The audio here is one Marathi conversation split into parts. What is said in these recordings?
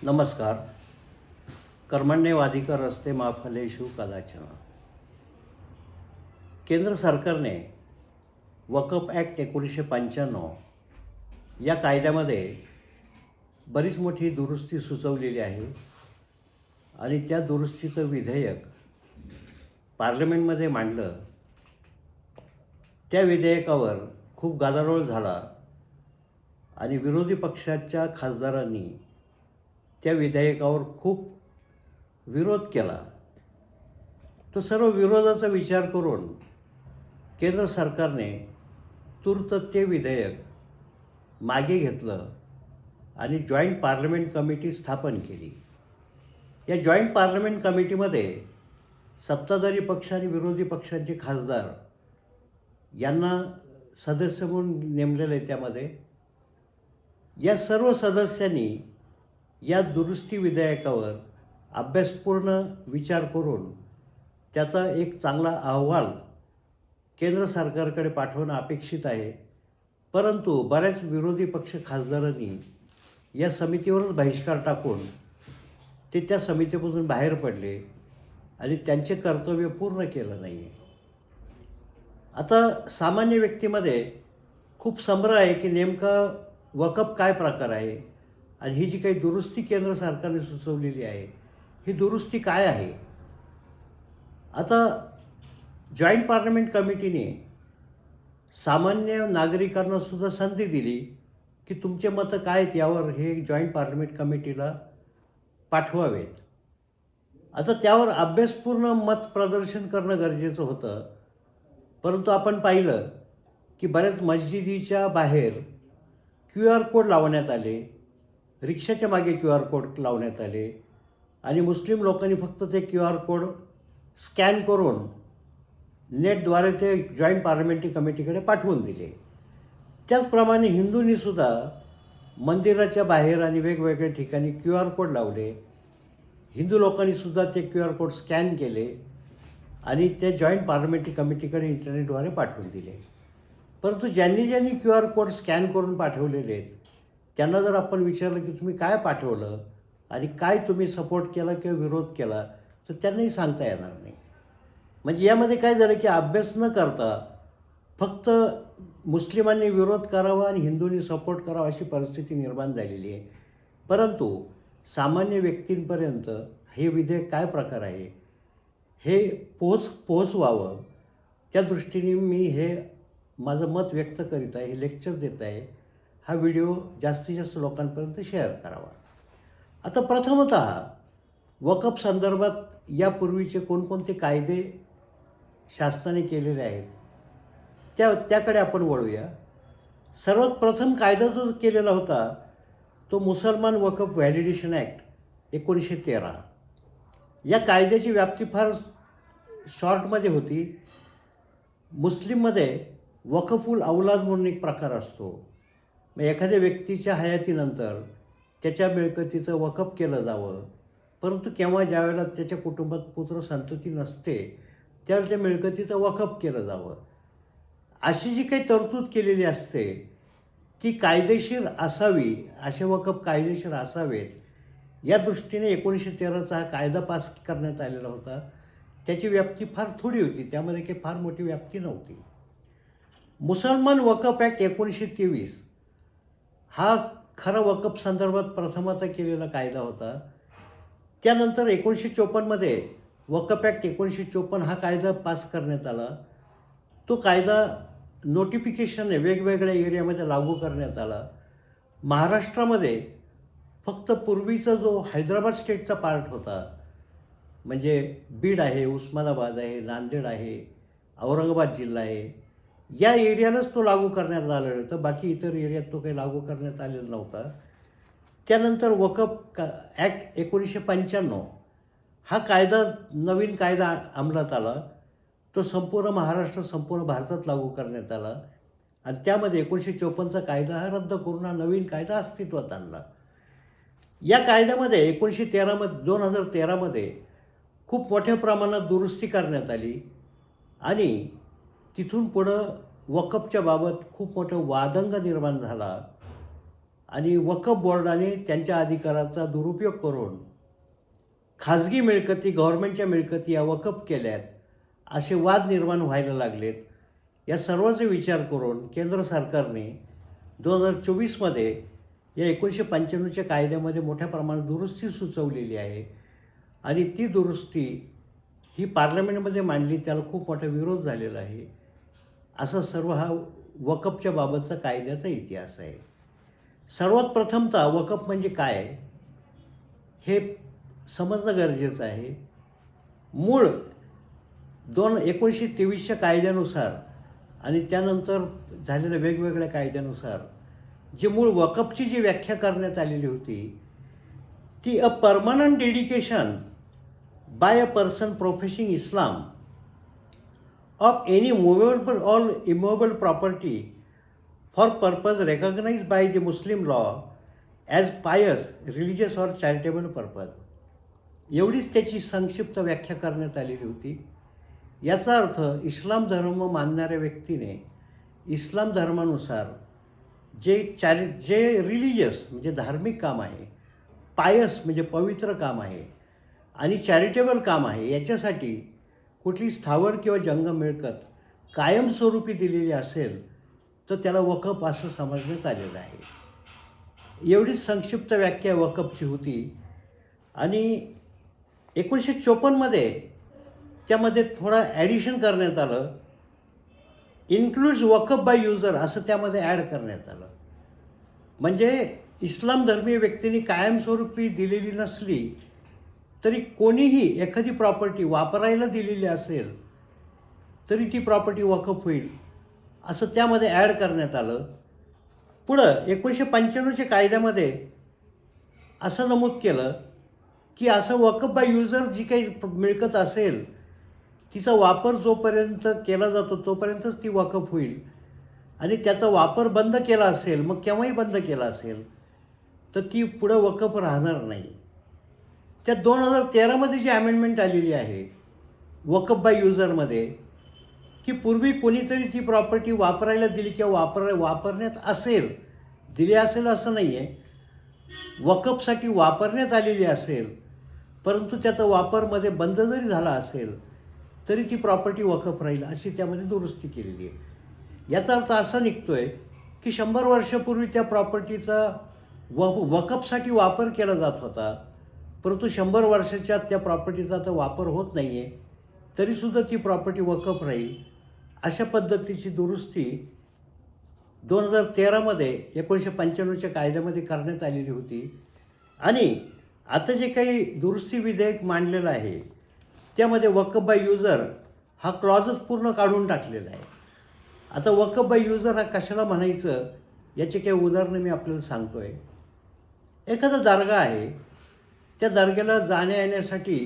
नमस्कार. कर्मण्येवाधिकार रस्ते माफलेषु कदाचन. केंद्र सरकारने वक्फ ॲक्ट 1995 या कायद्यामध्ये बरीच मोठी दुरुस्ती सुचवलेली आहे आणि त्या दुरुस्तीचं विधेयक पार्लमेंटमध्ये मांडलं. त्या विधेयकावर खूप गदारोळ झाला आणि विरोधी पक्षाच्या खासदारांनी त्या विधेयकावर खूप विरोध केला. तो सर्व विरोधाचा विचार करून केंद्र सरकारने तूर्त ते विधेयक मागे घेतलं आणि जॉईंट पार्लमेंट कमिटी स्थापन केली. या जॉईंट पार्लमेंट कमिटीमध्ये सत्ताधारी पक्ष आणि विरोधी पक्षांचे खासदार यांना सदस्य म्हणून नेमलेले. त्यामध्ये या सर्व सदस्यांनी या दुरुस्ती विधेयकावर अभ्यासपूर्ण विचार करून त्याचा एक चांगला अहवाल केंद्र सरकारकडे पाठवणं अपेक्षित आहे. परंतु बऱ्याच विरोधी पक्ष खासदारांनी या समितीवरच बहिष्कार टाकून ते त्या समितीपासून बाहेर पडले आणि त्यांचे कर्तव्य पूर्ण केलं नाही आहे. आता सामान्य व्यक्तीमध्ये खूप संभ्रम आहे की नेमका वक्फ काय प्रकार आहे आणि ही जी काही दुरुस्ती केंद्र सरकारने सुचवलेली आहे ही दुरुस्ती काय आहे. आता जॉईंट पार्लमेंट कमिटीने सामान्य नागरिकांना सुद्धा संधी दिली की तुमचे मतं काय आहेत यावर हे जॉईंट पार्लमेंट कमिटीला पाठवावेत. आता त्यावर अभ्यासपूर्ण मत प्रदर्शन करणं गरजेचं होतं. परंतु आपण पाहिलं की बऱ्याच मस्जिदीच्या बाहेर QR कोड लावण्यात आले, रिक्षाच्या मागे QR कोड लावण्यात आले आणि मुस्लिम लोकांनी फक्त ते QR कोड स्कॅन करून नेटद्वारे ते जॉईंट पार्लमेंटरी कमिटीकडे पाठवून दिले. त्याचप्रमाणे हिंदूंनीसुद्धा मंदिराच्या बाहेर आणि वेगवेगळ्या ठिकाणी QR कोड लावले. हिंदू लोकांनीसुद्धा ते QR कोड स्कॅन केले आणि ते जॉईंट पार्लमेंटरी कमिटीकडे इंटरनेटद्वारे पाठवून दिले. परंतु ज्यांनी QR कोड स्कॅन करून पाठवलेले आहेत त्यांना जर आपण विचारलं की तुम्ही काय पाठवलं आणि काय तुम्ही सपोर्ट केला किंवा विरोध केला तर त्यांनाही सांगता येणार नाही. म्हणजे यामध्ये काय झालं की अभ्यास न करता फक्त मुस्लिमांनी विरोध करावा आणि हिंदूंनी सपोर्ट करावा अशी परिस्थिती निर्माण झालेली आहे. परंतु सामान्य व्यक्तींपर्यंत हे विधेयक काय प्रकार आहे हे पोहोचवावं त्या दृष्टीने मी हे माझं मत व्यक्त करीत आहे, हे लेक्चर देत आहे. हा व्हिडिओ जास्तीत जास्त लोकांपर्यंत शेअर करावा. आता प्रथमतः वक्फ संदर्भात यापूर्वीचे कोणकोणते कायदे शासनाने केलेले आहेत त्याकडे आपण वळूया. सर्वात प्रथम कायदा जो केलेला होता तो मुसलमान वक्फ व्हॅलिडेशन ॲक्ट 1913. या कायद्याची व्याप्ती फार शॉर्टमध्ये होती. मुस्लिममध्ये वक्फुल औलाद म्हणून एक प्रकार असतो. मग एखाद्या व्यक्तीच्या हयातीनंतर त्याच्या मिळकतीचं वक्फ केलं जावं. परंतु केव्हा ज्यावेळेला त्याच्या कुटुंबात पुत्र संतती नसते त्यावेळेला त्या मिळकतीचं वक्फ केलं जावं. अशी जी काही तरतूद केलेली असते ती कायदेशीर असावी, असे वक्फ कायदेशीर असावेत या दृष्टीने 1913चा हा कायदा पास करण्यात आलेला होता. त्याची व्याप्ती फार थोडी होती, त्यामध्ये काही फार मोठी व्याप्ती नव्हती. मुसलमान वक्फ ॲक्ट 1923 हा खरा वक्फ संदर्भात प्रथमतः केलेला कायदा होता. त्यानंतर 1954मध्ये वक्फ ॲक्ट 1954 हा कायदा पास करण्यात आला. तो कायदा नोटिफिकेशनने वेगवेगळ्या एरियामध्ये लागू करण्यात आला. महाराष्ट्रामध्ये फक्त पूर्वीचा जो हैदराबाद स्टेटचा पार्ट होता म्हणजे बीड आहे, उस्मानाबाद आहे, नांदेड आहे, औरंगाबाद जिल्हा आहे, या एरियालाच तो लागू करण्यात आलेला होता. बाकी इतर एरियात तो काही लागू करण्यात आलेला नव्हता. त्यानंतर वक्फ ॲक्ट 1995 हा कायदा नवीन कायदा अंमलात आला. तो संपूर्ण महाराष्ट्र, संपूर्ण भारतात लागू करण्यात आला आणि त्यामध्ये 1954चा कायदा हा रद्द करून हा नवीन कायदा अस्तित्वात आणला. या कायद्यामध्ये 2013मध्ये खूप मोठ्या प्रमाणात दुरुस्ती करण्यात आली आणि तिथून पुढं वक्फच्या बाबत खूप मोठा वादंग निर्माण झाला आणि वक्फ बोर्डाने त्यांच्या अधिकाराचा दुरुपयोग करून खाजगी मिळकती, गव्हर्नमेंटच्या मिळकती या वक्फ केल्यात, असे वाद निर्माण व्हायला लागलेत. या सर्वांचा विचार करून केंद्र सरकारने 2024मध्ये या 1995च्या कायद्यामध्ये मोठ्या प्रमाणात दुरुस्ती सुचवलेली आहे आणि ती दुरुस्ती ही पार्लमेंटमध्ये मांडली, त्याला खूप मोठा विरोध झालेला आहे. असा सर्व हा वक्फच्या बाबतचा कायद्याचा इतिहास आहे. सर्वात प्रथमतः वक्फ म्हणजे काय हे समजणं गरजेचं आहे. मूळ 1923च्या कायद्यानुसार आणि त्यानंतर झालेल्या वेगवेगळ्या कायद्यानुसार जे मूळ वक्फची जी व्याख्या करण्यात आलेली होती ती a permanent dedication by a person professing Islam of any movable or immovable property for purpose recognized by the Muslim law as pious, religious or charitable purpose. एवढीच त्याची संक्षिप्त व्याख्या करण्यात आलेली होती. याचा अर्थ इस्लाम धर्म मानणाऱ्या व्यक्तीने इस्लाम धर्मानुसार जे रिलिजियस म्हणजे धार्मिक काम आहे, पायस म्हणजे पवित्र काम आहे आणि चॅरिटेबल काम आहे, याच्यासाठी कुठली स्थावर किंवा जंगम मिळकत कायमस्वरूपी दिलेली असेल तर त्याला वक्फ असं समजण्यात आलेलं आहे. एवढीच संक्षिप्त व्याख्या वक्फची होती. आणि 1954मध्ये त्यामध्ये थोडं ॲडिशन करण्यात आलं, इन्क्लूड्स वक्फ बाय युजर असं त्यामध्ये ॲड करण्यात आलं. म्हणजे इस्लाम धर्मीय व्यक्तींनी कायमस्वरूपी दिलेली नसली तरी कोणीही एखादी प्रॉपर्टी वापरायला दिलेली असेल तरी ती प्रॉपर्टी वक्फ होईल असं त्यामध्ये ॲड करण्यात आलं. पुढं 1995च्या कायद्यामध्ये असं नमूद केलं की असं वक्फ बाय युजर जी काही मिळकत असेल तिचा वापर जोपर्यंत केला जातो तोपर्यंतच ती वक्फ होईल आणि त्याचा वापर बंद केला असेल, मग केव्हाही बंद केला असेल तर ती पुढं वक्फ राहणार नाही. त्या 2013मध्ये जी अमेंडमेंट आलेली आहे वक्फ बाय युजरमध्ये की पूर्वी कोणीतरी ती प्रॉपर्टी वापरायला दिली किंवा वापरण्यात असेल, दिली असेल असं नाही आहे, वक्फसाठी वापरण्यात आलेली असेल परंतु त्याचा वापरमध्ये बंद जरी झाला असेल तरी ती प्रॉपर्टी वक्फ राहील अशी त्यामध्ये दुरुस्ती केलेली आहे. याचा अर्थ असा निघतोय की 100 वर्षापूर्वी त्या प्रॉपर्टीचा वक्फसाठी वापर केला जात होता परंतु 100 वर्षाच्या त्या प्रॉपर्टीचा तर वापर होत नाही आहे तरीसुद्धा ती प्रॉपर्टी वक्फ राहील. अशा पद्धतीची दुरुस्ती 2013मध्ये 1995च्या कायद्यामध्ये करण्यात आलेली होती. आणि आता जे काही दुरुस्ती विधेयक मांडलेलं आहे त्यामध्ये वक्फ बाय युजर हा क्लॉजच पूर्ण काढून टाकलेला आहे. आता वक्फ बाय युजर हा कशाला म्हणायचं याचे काही उदाहरणं मी आपल्याला सांगतो आहे. एखादा दर्गा आहे, त्या दर्ग्याला जाण्या येण्यासाठी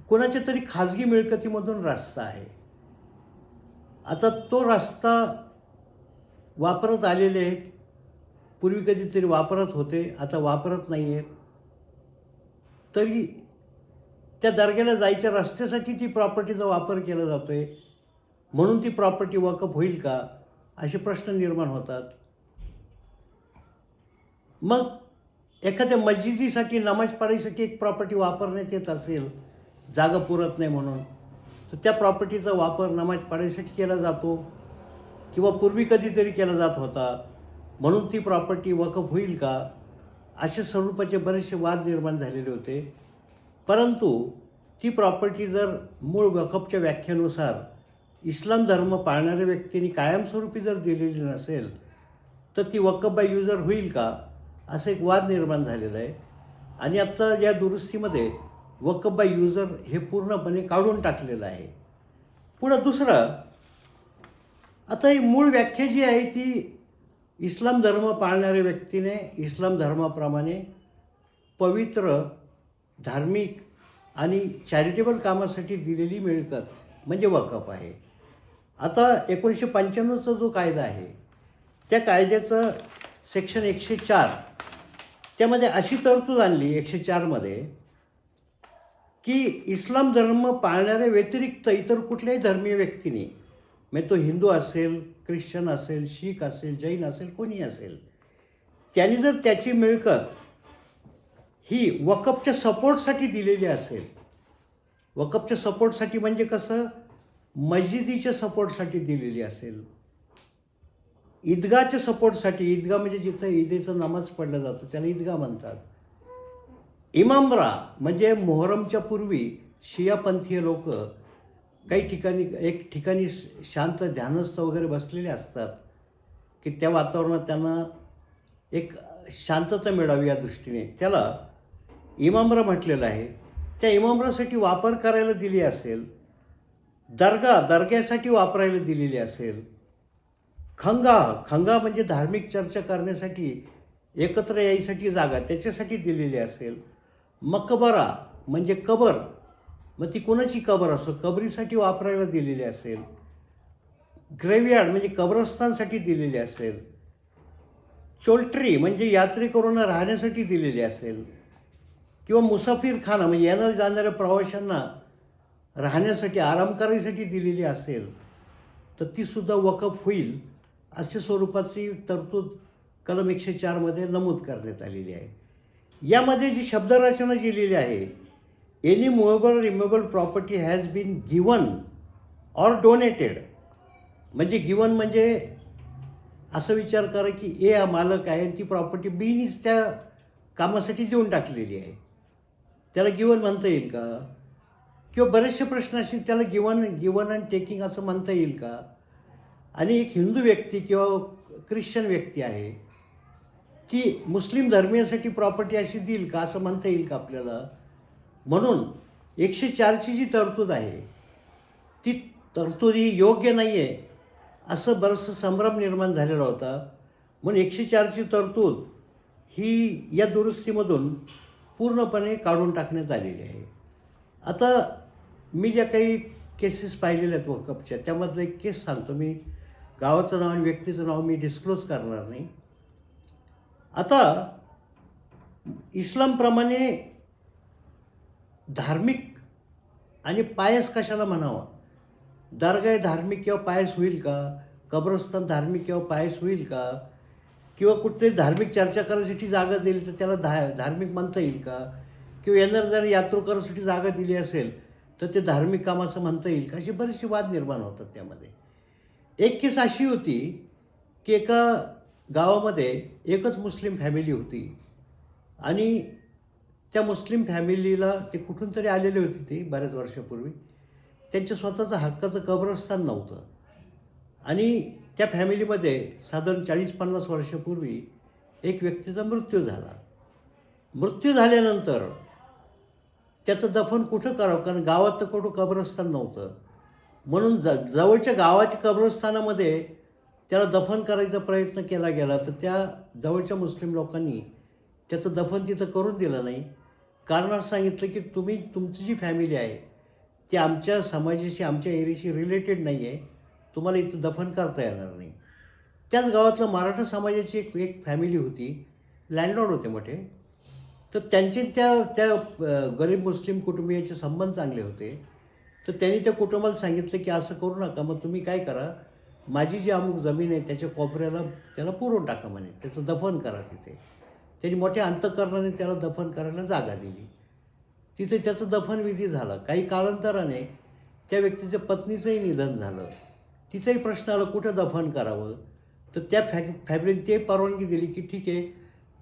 कोणाच्या तरी खाजगी मिळकतीमधून रस्ता आहे. आता तो रस्ता वापरत आलेले आहेत, पूर्वी कधीतरी वापरत होते, आता वापरत नाही आहेत, तरी त्या दर्ग्याला जायच्या रस्त्यासाठी ती प्रॉपर्टीचा वापर केला जातो आहे म्हणून ती प्रॉपर्टी वक्फ होईल का असे प्रश्न निर्माण होतात. मग एखाद्या मस्जिदीसाठी नमाज पढायसाठी एक प्रॉपर्टी वापरण्यात येत असेल, जागा पुरत नाही म्हणून, तर त्या प्रॉपर्टीचा वापर नमाज पढायसाठी केला जातो किंवा पूर्वी कधीतरी केला जात होता म्हणून ती प्रॉपर्टी वक्फ होईल का अशा स्वरूपाचे बरेचसे वाद निर्माण झालेले होते. परंतु ती प्रॉपर्टी जर मूळ वक्फच्या व्याख्येनुसार इस्लाम धर्म पाळणाऱ्या व्यक्तींनी कायमस्वरूपी जर दिलेली नसेल तर ती वक्फ बाय युजर होईल का असं एक वाद निर्माण झालेला आहे. आणि आत्ता या दुरुस्तीमध्ये वक्फ बाय युजर हे पूर्णपणे काढून टाकलेलं आहे. पुढं दुसरं, आता ही मूळ व्याख्या जी आहे ती इस्लाम धर्म पाळणाऱ्या व्यक्तीने इस्लाम धर्माप्रमाणे पवित्र, धार्मिक आणि चॅरिटेबल कामासाठी दिलेली मिळकत म्हणजे वक्फ आहे. आता 1995चा जो कायदा आहे त्या कायद्याचं सेक्शन 104 त्यामध्ये अशी तरतूद आणली 104मध्ये की इस्लाम धर्म पाळणाऱ्या व्यतिरिक्त इतर कुठल्याही धर्मीय व्यक्तीने, म्हणजे तो हिंदू असेल, ख्रिश्चन असेल, शीख असेल, जैन असेल, कोणी असेल, त्यांनी जर त्याची मिळकत ही वकफच्या सपोर्टसाठी दिलेली असेल, वकफच्या सपोर्टसाठी म्हणजे कसं, मस्जिदीच्या सपोर्टसाठी दिलेली असेल, ईदगाहच्या सपोर्टसाठी, ईदगाह म्हणजे जिथं ईदेचा नमाज पडला जातो त्याला ईदगाह म्हणतात. इमामरा म्हणजे मोहरमच्या पूर्वी शियापंथीय लोक काही ठिकाणी एक ठिकाणी शांत ध्यानस्थ वगैरे बसलेले असतात की त्या वातावरणात त्यांना एक शांतता मिळावी या दृष्टीने त्याला इमामरा म्हटलेलं आहे. त्या इमामरासाठी वापर करायला दिली असेल, दर्ग्यासाठी वापरायला दिलेली असेल, खंगा म्हणजे धार्मिक चर्चा करण्यासाठी एकत्र यायसाठी जागा त्याच्यासाठी दिलेली असेल, मकबरा म्हणजे कबर, मग ती कोणाची कबर असो कबरीसाठी वापरायला दिलेली असेल, ग्रेव्हयार्ड म्हणजे कब्रस्थानसाठी दिलेली असेल, चोल्ट्री म्हणजे यात्रेकरूंना राहण्यासाठी दिलेली असेल, किंवा मुसाफिरखाना म्हणजे येणाऱ्या जाणाऱ्या प्रवाशांना राहण्यासाठी आराम करायसाठी दिलेली असेल तर तीसुद्धा वकफ होईल अशा स्वरूपाची तरतूद कलम 104 मध्ये नमूद करण्यात आलेली आहे. यामध्ये जी शब्दरचना लिहिलेली आहे, any movable removable property has been given or donated, म्हणजे गिवन म्हणजे असं विचार करा की ए हा मालक आहे ती प्रॉपर्टी बीनीच त्या कामासाठी देऊन टाकलेली आहे, त्याला गिवन म्हणता येईल का? किंवा बरेचसे प्रश्न असतील त्याला गिवन अँड टेकिंग असं म्हणता येईल का? आणि एक हिंदू व्यक्ती किंवा ख्रिश्चन व्यक्ती आहे ती मुस्लिम धर्मीयासाठी प्रॉपर्टी अशी देईल का असं म्हणता येईल का आपल्याला? म्हणून 104ची जी तरतूद आहे ती तरतूद ही योग्य नाही आहे असं बरंचसं संभ्रम निर्माण झालेला होता. म्हणून 104ची तरतूद ही या दुरुस्तीमधून पूर्णपणे काढून टाकण्यात आलेली आहे. आता मी ज्या काही केसेस पाहिलेल्या आहेत वकफच्या त्यामधलं एक केस सांगतो. मी गावाचं नाव आणि व्यक्तीचं नाव मी डिस्क्लोज करणार नाही. आता इस्लामप्रमाणे धार्मिक आणि पायस कशाला म्हणावं? दर्गा धार्मिक किंवा पायस होईल का? कब्रस्तान धार्मिक किंवा पायस होईल का? किंवा कुठेतरी धार्मिक चर्चा करायसाठी जागा दिली तर त्याला धार्मिक म्हणता येईल का? किंवा येणार जर यात्रेकरूसाठी जागा दिली असेल तर ते धार्मिक काम असं म्हणता येईल का? असे बरेचसे वाद निर्माण होतात त्यामध्ये. एक केस अशी होती की एका गावामध्ये एकच मुस्लिम फॅमिली होती आणि त्या मुस्लिम फॅमिलीला ते कुठून तरी आलेले होते ते बऱ्याच वर्षापूर्वी. त्यांच्या स्वतःचं हक्काचं कब्रस्थान नव्हतं आणि त्या फॅमिलीमध्ये साधारण 40-50 वर्षापूर्वी एक व्यक्तीचा मृत्यू झाला. मृत्यू झाल्यानंतर त्याचं दफन कुठं करावं, कारण गावात तर कुठं कब्रस्थान नव्हतं. म्हणून जवळच्या गावाच्या कब्रस्थानामध्ये त्याला दफन करायचा प्रयत्न केला गेला तर त्या जवळच्या मुस्लिम लोकांनी त्याचं दफन तिथं करून दिलं नाही. कारण असं सांगितलं की तुमची जी फॅमिली आहे ती आमच्या समाजाशी आमच्या एरियाशी रिलेटेड नाही आहे, तुम्हाला इथं दफन करता येणार नाही. त्याच गावातलं मराठा समाजाची एक फॅमिली होती, लँडलॉर्ड होते मोठे. तर त्यांचे त्या गरीब मुस्लिम कुटुंबियाचे संबंध चांगले होते. तर त्यांनी त्या कुटुंबाला सांगितलं की असं करू नका, मग तुम्ही काय करा, माझी जी अमुक जमीन आहे त्याच्या कोपऱ्याला त्याला पुरून टाका म्हणे, त्याचं दफन करा तिथे. त्यांनी मोठ्या अंतःकरणाने त्याला दफन करायला जागा दिली. तिथे त्याचं दफनविधी झाला. काही कालांतराने त्या व्यक्तीच्या पत्नीचंही निधन झालं. तिथेही प्रश्न आला कुठं दफन करावं. तर त्या फॅमिलीने ते परवानगी दिली की ठीक आहे,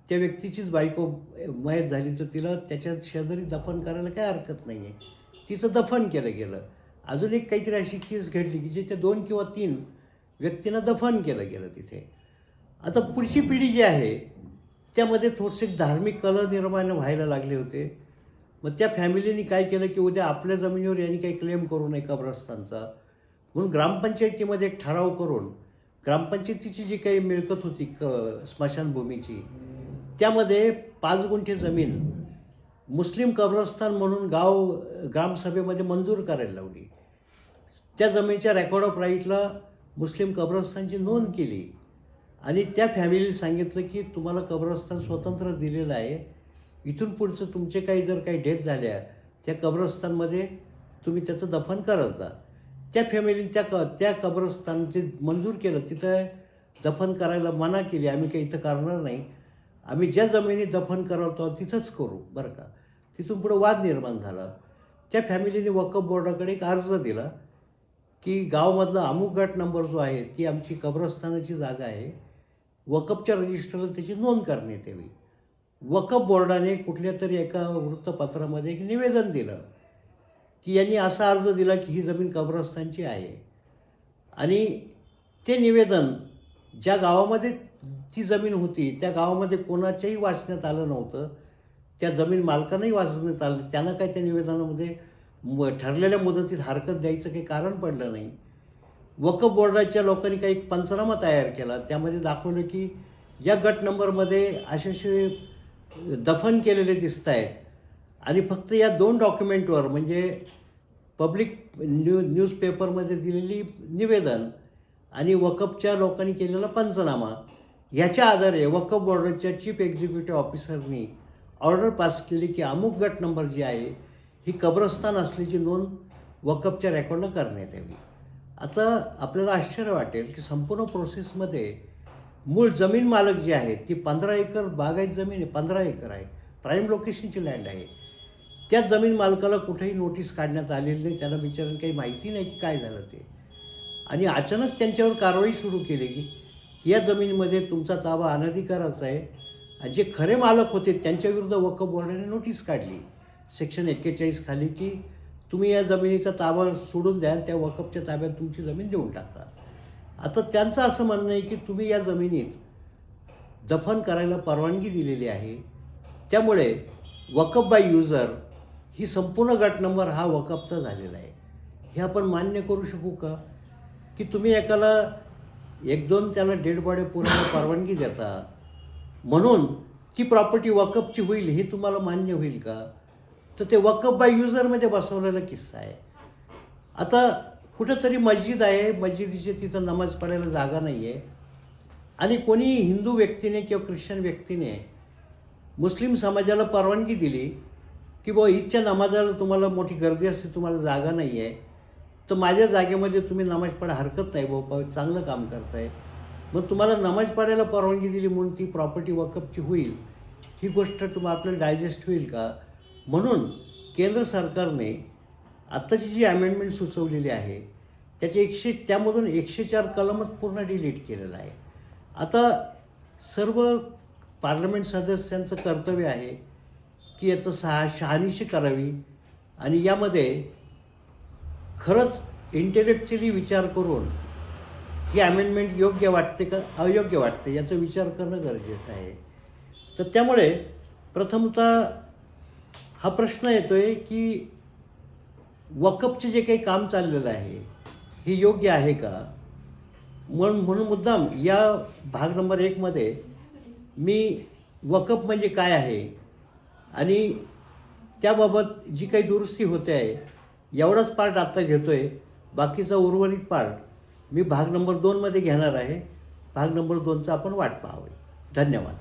त्या व्यक्तीचीच बायको मयत झाली तर तिला त्याच्या शेजारी दफन करायला काय हरकत नाही आहे. तिचं दफन केलं गेलं. अजून एक काहीतरी अशी केस घडली की जिथे 2 किंवा 3 व्यक्तींना दफन केलं गेलं तिथे. आता पुढची पिढी जी आहे त्यामध्ये थोडेसे धार्मिक कल निर्माण व्हायला लागले होते. मग त्या फॅमिलीने काय केलं की उद्या आपल्या जमिनीवर यांनी काही क्लेम करू नये कब्रस्तानचा, म्हणून ग्रामपंचायतीमध्ये एक ठराव करून ग्रामपंचायतीची जी काही मिळकत होती स्मशानभूमीची त्यामध्ये 5 गुंठे जमीन मुस्लिम कब्रस्तान म्हणून ग्रामसभेमध्ये मंजूर करायला लावली. त्या जमिनीच्या रेकॉर्ड ऑफ राईटला मुस्लिम कब्रस्तानची नोंद केली आणि त्या फॅमिलीला सांगितलं की तुम्हाला कब्रस्तान स्वतंत्र दिलेलं आहे, इथून पुढचं तुमचे काही जर काही डेथ झाल्या त्या कब्रस्तानमध्ये तुम्ही त्याचं दफन करत जा. त्या फॅमिलीने त्या कब्रस्तानचे मंजूर केलं, तिथं दफन करायला मना केली. आम्ही काही इथं करणार नाही, आम्ही ज्या जमिनीत दफन करतो तिथंच करू बरं का. तिथून पुढं वाद निर्माण झाला. त्या फॅमिलीने वक्फ बोर्डाकडे एक अर्ज दिला की गावामधला अमुक गट नंबर जो आहे ती आमची कब्रस्तानाची जागा आहे, वक्फच्या रजिस्टरला त्याची नोंद करण्यात यावी. वक्फ बोर्डाने कुठल्या तरी एका वृत्तपत्रामध्ये एक निवेदन दिलं की यांनी असा अर्ज दिला की ही जमीन कब्रस्तानची आहे. आणि ते निवेदन ज्या गावामध्ये ती जमीन होती त्या गावामध्ये कोणाच्याही वाचण्यात आलं नव्हतं, त्या जमीन मालकांनाही वाचण्यात आलं. त्यांना काही त्या निवेदनामध्ये ठरलेल्या मुदतीत हरकत द्यायचं काही कारण पडलं नाही. वक्फ बोर्डाच्या लोकांनी काही एक पंचनामा तयार केला, त्यामध्ये दाखवलं की या गट नंबरमध्ये असे दफन केलेले दिसत आहेत आणि फक्त या 2 डॉक्युमेंटवर म्हणजे पब्लिक न्यूजपेपरमध्ये दिलेली निवेदन आणि वक्फच्या लोकांनी केलेला पंचनामा ह्याच्या आधारे वक्फ बोर्डाच्या चीफ एक्झिक्युटिव्ह ऑफिसरनी ऑर्डर पास केली की अमुक गट नंबर जी आहे ही कब्रस्तान असल्याची नोंद वक्फच्या रेकॉर्डला करण्यात यावी. आता आपल्याला आश्चर्य वाटेल की संपूर्ण प्रोसेसमध्ये मूळ जमीन मालक जी आहे ती 15 एकर बागायत जमीन आहे, 15 एकर आहे, प्राईम लोकेशनची लँड आहे. त्या जमीन मालकाला कुठेही नोटीस काढण्यात आलेली नाही, त्यांना बिचारांना काही माहिती नाही की काय झालं ते. आणि अचानक त्यांच्यावर कारवाई सुरू केली की या जमिनीमध्ये तुमचा ताबा अनधिकाराचा आहे. आणि जे खरे मालक होते त्यांच्याविरुद्ध वक्फ बोर्डाने नोटीस काढली सेक्शन 41 खाली की तुम्ही या जमिनीचा ताबा सोडून द्या, त्या वक्फच्या ताब्यात तुमची जमीन देऊन टाका. आता त्यांचं असं म्हणणं आहे की तुम्ही या जमिनीत दफन करायला परवानगी दिलेली आहे, त्यामुळे वक्फ बाय युजर ही संपूर्ण गट नंबर हा वक्फचा झालेला आहे. हे आपण मान्य करू शकू का की तुम्ही एकाला 1-2 त्याला डेड बॉडी पुरायला परवानगी देता म्हणून ती प्रॉपर्टी वक्फची होईल हे तुम्हाला मान्य होईल का? तर ते वक्फ बाय युजरमध्ये बसवलेला किस्सा आहे. आता कुठंतरी मस्जिद आहे, मस्जिदीचे तिथं नमाज पडायला जागा नाही आहे आणि कोणी हिंदू व्यक्तीने किंवा ख्रिश्चन व्यक्तीने मुस्लिम समाजाला परवानगी दिली की बुवा ईदच्या नमाजाला तुम्हाला मोठी गर्दी असते, तुम्हाला जागा नाही आहे, तर माझ्या जागेमध्ये तुम्ही नमाज पडा, हरकत नाही बाबा, चांगलं काम करताय, मग तुम्हाला नमाज पडायला परवानगी दिली म्हणून ती प्रॉपर्टी वक्फची होईल ही गोष्ट आपल्याला डायजेस्ट होईल का? म्हणून केंद्र सरकारने आत्ताची जी अमेंडमेंट सुचवलेली आहे त्यामधून 104 कलमच पूर्ण डिलीट केलेलं आहे. आता सर्व पार्लमेंट सदस्यांचं कर्तव्य आहे की याचं शहानिशी करावी आणि यामध्ये खरंच इंटेलेक्च्युअली विचार करून ही अमेंडमेंट योग्य वाटते का अयोग्य वाटते याचा विचार करणं गरजेचं आहे. तर त्यामुळे प्रथमतः हा प्रश्न येतो आहे की वक्फचे जे काही काम चाललेलं आहे हे योग्य आहे का? म्हणून मुद्दाम या भाग नंबर 1मध्ये मी वक्फ म्हणजे काय आहे आणि त्याबाबत जी काही दुरुस्ती होते आहे एवढाच पार्ट आत्ता घेतो आहे. बाकीचा उर्वरित पार्ट मी भाग नंबर 2मध्ये घेणार आहे. भाग नंबर 2चा आपण वाट पाहावी. धन्यवाद.